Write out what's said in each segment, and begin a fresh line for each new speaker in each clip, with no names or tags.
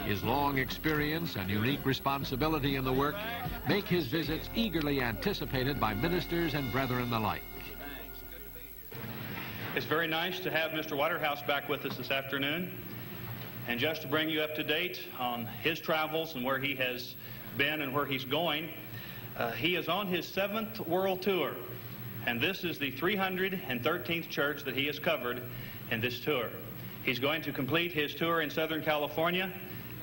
His long experience and unique responsibility in the work make his visits eagerly anticipated by ministers and brethren alike.
It's very nice to have Mr. Waterhouse back with us this afternoon. And just to bring you up to date on his travels and where he has been and where he's going, he is on his 7th world tour. And this is the 313th church that he has covered in this tour. He's going to complete his tour in Southern California,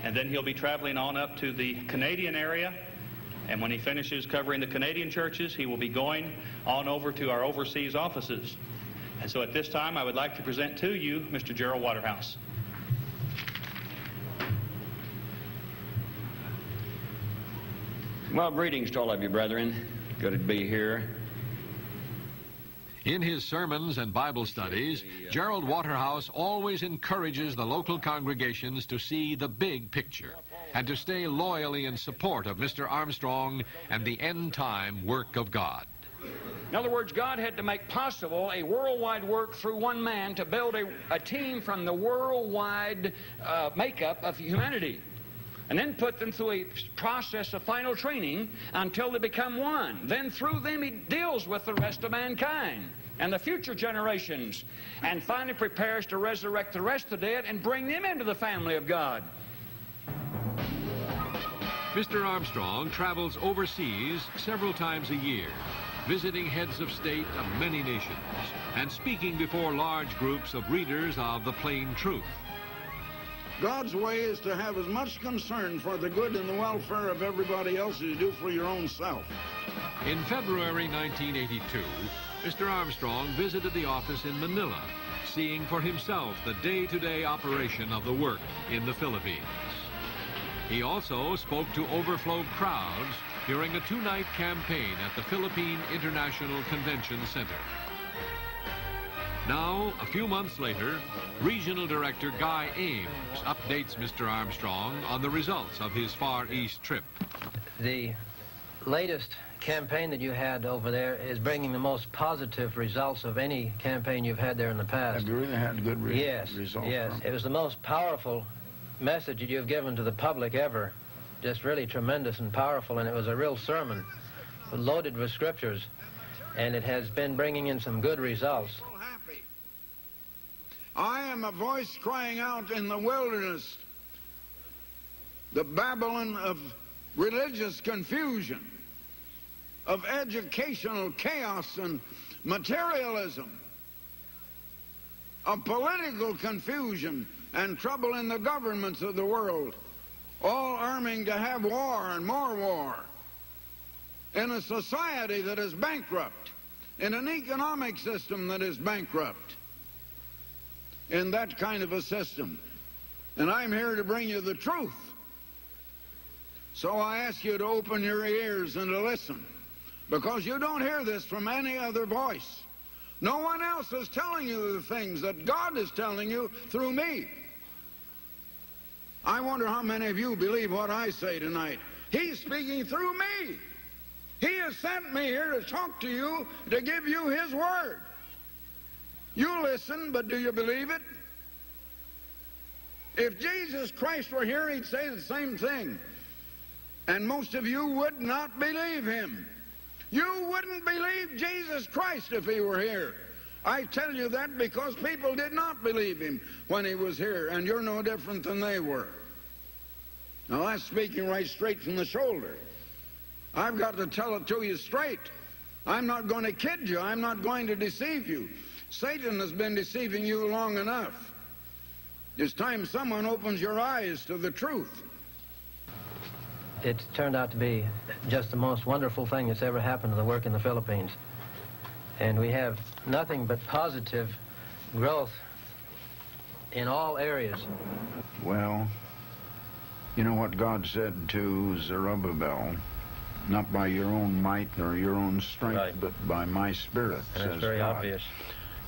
and then he'll be traveling on up to the Canadian area. And when he finishes covering the Canadian churches, he will be going on over to our overseas offices. And so at this time, I would like to present to you Mr. Gerald Waterhouse.
Well, greetings to all of you, brethren. Good to be here.
In his sermons and Bible studies, Gerald Waterhouse always encourages the local congregations to see the big picture and to stay loyally in support of Mr. Armstrong and the end-time work of God.
In other words, God had to make possible a worldwide work through one man to build a team from the worldwide makeup of humanity, and then put them through a process of final training until they become one. Then through them he deals with the rest of mankind and the future generations, and finally prepares to resurrect the rest of the dead and bring them into the family of God.
Mr. Armstrong travels overseas several times a year, visiting heads of state of many nations and speaking before large groups of readers of the plain truth.
God's way is to have as much concern for the good and the welfare of everybody else as you do for your own self.
In February 1982, Mr. Armstrong visited the office in Manila, seeing for himself the day-to-day operation of the work in the Philippines. He also spoke to overflow crowds during a 2-night campaign at the Philippine International Convention Center. Now, a few months later, Regional Director Guy Ames updates Mr. Armstrong on the results of his Far East trip.
The latest campaign that you had over there is bringing the most positive results of any campaign you've had there in the past.
Have you really had good results?
Yes. It was the most powerful message that you've given to the public ever. Just really tremendous and powerful, and it was a real sermon loaded with scriptures, and it has been bringing in some good results.
I am a voice crying out in the wilderness, the Babylon of religious confusion, of educational chaos and materialism, of political confusion and trouble in the governments of the world, all arming to have war and more war, in a society that is bankrupt, in an economic system that is bankrupt, in that kind of a system. And I'm here to bring you the truth. So I ask you to open your ears and to listen, because you don't hear this from any other voice. No one else is telling you the things that God is telling you through me. I wonder how many of you believe what I say tonight. He's speaking through me. He has sent me here to talk to you, to give you his word. You listen, but do you believe it? If Jesus Christ were here, he'd say the same thing. And most of you would not believe him. You wouldn't believe Jesus Christ if he were here. I tell you that because people did not believe him when he was here, and you're no different than they were. Now that's speaking right straight from the shoulder. I've got to tell it to you straight. I'm not going to kid you. I'm not going to deceive you. Satan has been deceiving you long enough. It's time someone opens your eyes to the truth.
It's turned out to be just the most wonderful thing that's ever happened to the work in the Philippines. And we have nothing but positive growth in all areas.
Well, you know what God said to Zerubbabel? Not by your own might nor your own strength,
right,
but by my spirit,
and
says
that's very
God.
obvious.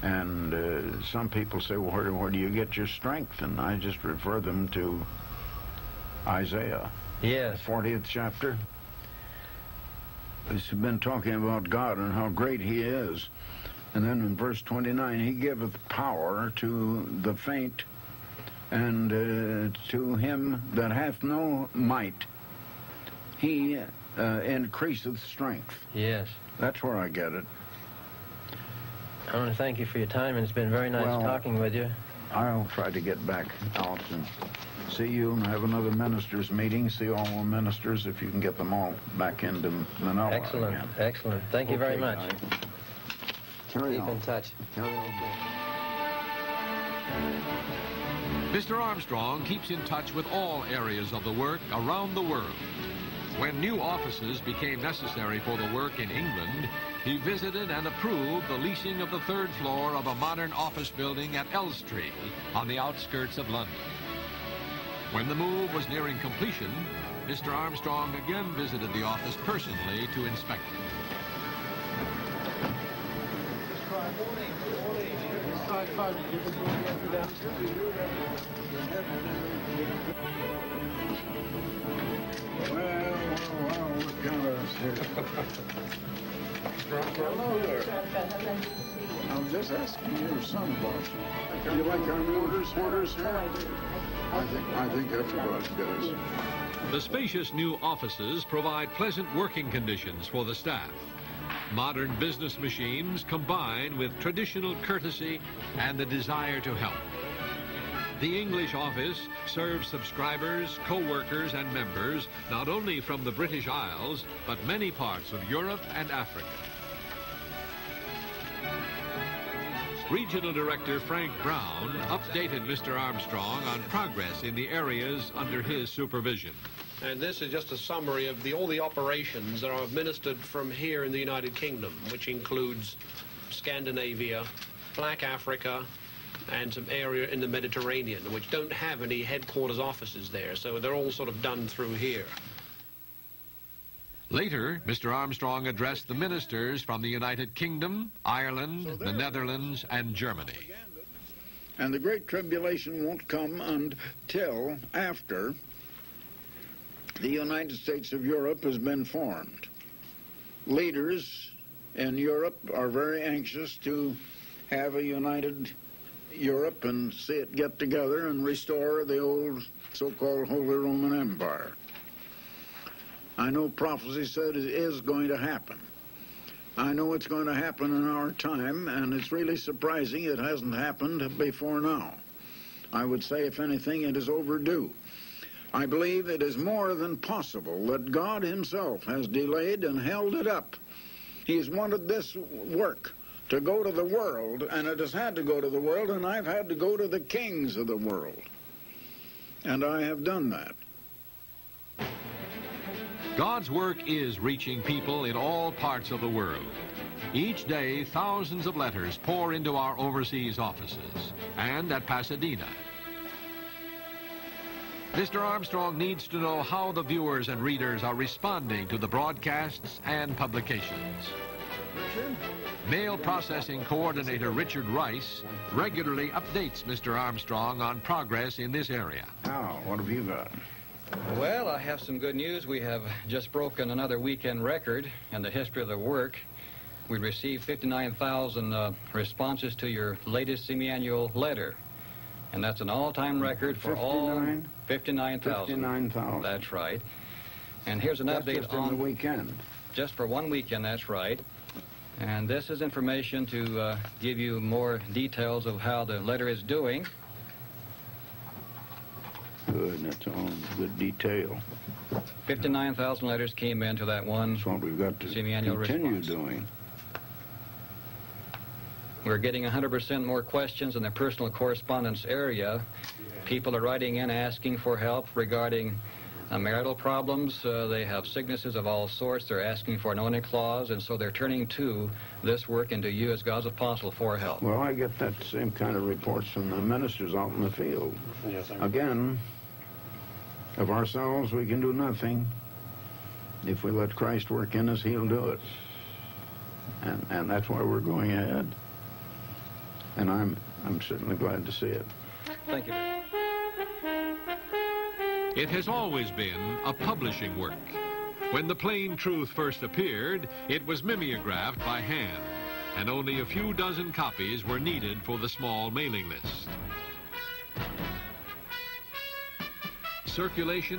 And some people say, well, where do you get your strength? And I just refer them to Isaiah.
Yes.
40th chapter. It's been talking about God and how great he is. And then in verse 29, he giveth power to the faint And to him that hath no might, he increaseth strength.
Yes.
That's where I get it.
I want to thank you for your time, and it's been very nice talking with you.
I'll try to get back out and see you and have another ministers' meeting, see all the ministers, if you can get them all back into Manila.
Excellent,
again.
excellent. Thank you very much.
Carry
Keep
on.
in touch.
Carry on.
Mr. Armstrong keeps in touch with all areas of the work around the world. When new offices became necessary for the work in England, he visited and approved the leasing of the third floor of a modern office building at Elstree on the outskirts of London. When the move was nearing completion, Mr. Armstrong again visited the office personally to inspect it.
Well, what kind of... Hello there. I was just asking your son about you. You like our new orders here? I think everybody does.
The spacious new offices provide pleasant working conditions for the staff. Modern business machines combine with traditional courtesy and the desire to help. The English office serves subscribers, co-workers, and members not only from the British Isles, but many parts of Europe and Africa. Regional Director Frank Brown updated Mr. Armstrong on progress in the areas under his supervision.
And this is just a summary of all the operations that are administered from here in the United Kingdom, which includes Scandinavia, Black Africa, and some area in the Mediterranean, which don't have any headquarters offices there, so they're all sort of done through here.
Later, Mr. Armstrong addressed the ministers from the United Kingdom, Ireland, the Netherlands, and Germany.
And the Great Tribulation won't come until after the United States of Europe has been formed. Leaders in Europe are very anxious to have a united Europe and see it get together and restore the old so-called Holy Roman Empire. I know prophecy said it is going to happen. I know it's going to happen in our time, and it's really surprising it hasn't happened before now. I would say, if anything, it is overdue. I believe it is more than possible that God himself has delayed and held it up. He's wanted this work to go to the world, and it has had to go to the world, and I've had to go to the kings of the world. And I have done that.
God's work is reaching people in all parts of the world. Each day, thousands of letters pour into our overseas offices and at Pasadena. Mr. Armstrong needs to know how the viewers and readers are responding to the broadcasts and publications. Mail Processing Coordinator Richard Rice regularly updates Mr. Armstrong on progress in this area.
Now, what have you got?
Well, I have some good news. We have just broken another weekend record in the history of the work. We received 59,000 responses to your latest semi-annual letter. And that's an all-time record for 59,000.
59,000.
That's right. And here's an update
just
on
the weekend.
Just for one weekend, that's right. And this is information to give you more details of how the letter is doing.
Good, that's all good detail.
59,000 letters came into that one
That's what we've got to
semi-annual
continue
response.
doing.
We're getting 100% more questions in the personal correspondence area. People are writing in asking for help regarding marital problems. They have sicknesses of all sorts. They're asking for an anointing clause, and so they're turning to this work and to you as God's apostle for help.
Well, I get that same kind of reports from the ministers out in the field.
Yes, sir.
Again, of ourselves we can do nothing. If we let Christ work in us, he'll do it. And that's why we're going ahead. And I'm certainly glad to see it.
Thank you.
It has always been a publishing work. When the Plain Truth first appeared, it was mimeographed by hand, and only a few dozen copies were needed for the small mailing list. circulation